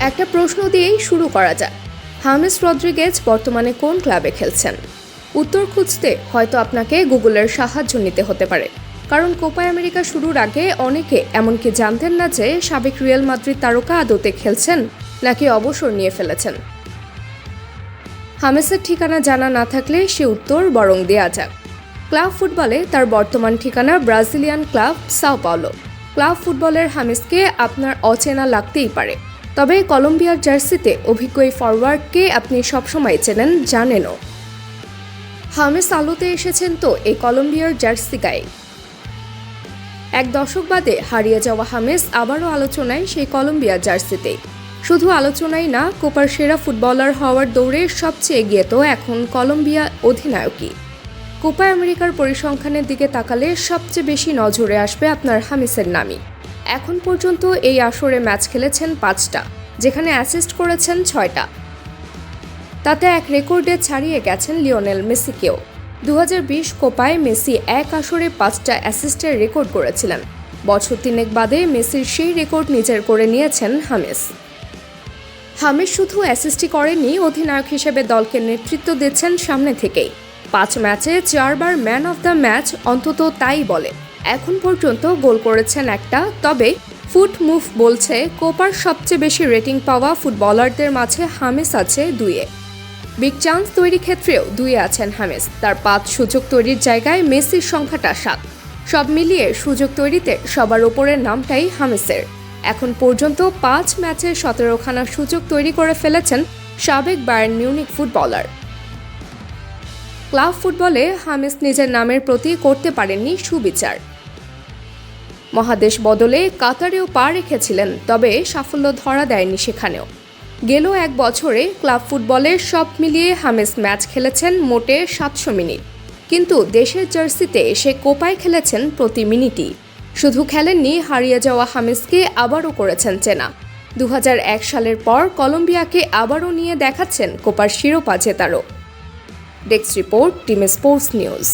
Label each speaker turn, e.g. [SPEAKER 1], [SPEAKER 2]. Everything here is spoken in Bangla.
[SPEAKER 1] একটা প্রশ্ন দিয়েই শুরু করা যাক। হামেস রদ্রিগেজ বর্তমানে কোন ক্লাবে খেলছেন? উত্তর খুঁজতে হয়তো আপনাকে গুগলের সাহায্য নিতে হতে পারে, কারণ কোপা আমেরিকা শুরুর আগে অনেকে এমনকি জানতেন না যে সাবেক রিয়াল মাদ্রিদ তারকা আদতে খেলছেন নাকি অবসর নিয়ে ফেলেছেন। হামেসের ঠিকানা জানা না থাকলে সে উত্তর বরং দেয়া যাক। ক্লাব ফুটবলে তার বর্তমান ঠিকানা Brazilian club Sao Paulo. Club ফুটবলের হামেসকে আপনার অচেনা লাগতেই পারে, তবে কলম্বিয়ার জার্সিতে অভিজ্ঞ এই ফরওয়ার্ডকে আপনি সবসময় চেনেন, জানেনও। হামেস আলোতে এসেছেন তো এই কলম্বিয়ার জার্সি গায়ে। এক দশক বাদে হারিয়ে যাওয়া হামেস আবারও আলোচনায় সেই কলম্বিয়ার জার্সিতেই। শুধু আলোচনাই না, কোপার সেরা ফুটবলার হওয়ার দৌড়ে সবচেয়ে এগিয়ে তো এখন কলম্বিয়া অধিনায়কই। কোপা আমেরিকার পরিসংখ্যানের দিকে তাকালে সবচেয়ে বেশি নজরে আসবে আপনার হামেসের নামই। এখন পর্যন্ত এই আসরে ম্যাচ খেলেছেন 5টা, যেখানে অ্যাসিস্ট করেছেন 6টা। তাতে এক রেকর্ডে ছাড়িয়ে গেছেন লিওনেল মেসিকেও। 2020 কোপায় মেসি এক আসরে 5টা অ্যাসিস্টের রেকর্ড করেছিলেন। বছর 3 বাদে মেসির সেই রেকর্ড নিজের করে নিয়েছেন হামেস। হামেস শুধু অ্যাসিস্টই করেনি, অধিনায়ক হিসেবে দলকে নেতৃত্ব দিচ্ছেন সামনে থেকেই। 5 ম্যাচে 4বার ম্যান অফ দ্য ম্যাচ, অন্তত তাই বলে। এখন পর্যন্ত গোল করেছেন 1টা, তবে ফুট মুভ বলছে কোপার সবচেয়ে বেশি রেটিং পাওয়া ফুটবলারদের মাঝে হামেস আছে 2-এ। বিগ চান্স তৈরির ক্ষেত্রেও 2-এ আছেন হামেস। তার 5 সুযোগ তৈরির জায়গায় মেসির সংখ্যাটা 7। সব মিলিয়ে সুযোগ তৈরিতে সবার ওপরের নামটাই হামেসের। এখন পর্যন্ত 5 ম্যাচে 17খানা সুযোগ তৈরি করে ফেলেছেন সাবেক বায়ার্ন মিউনিক ফুটবলার। ক্লাব ফুটবলে হামেস নিজের নামের প্রতি করতে পারেননি সুবিচার। মহাদেশ বদলে কাতারেও পা রেখেছিলেন, তবে সাফল্য ধরা দেয়নি সেখানেও। গেল 1 বছরে ক্লাব ফুটবলের সব মিলিয়ে হামেস ম্যাচ খেলেছেন মোটে 700 মিনিট, কিন্তু দেশের জার্সিতে এসে কোপায় খেলেছেন প্রতি মিনিটই। শুধু খেলেননি, হারিয়ে যাওয়া হামেসকে আবারও করেছেন চেনা। 2001 সালের পর কলম্বিয়াকে আবারও নিয়ে দেখাচ্ছেন কোপার শিরোপা জেতারও। Desk report, team sports news.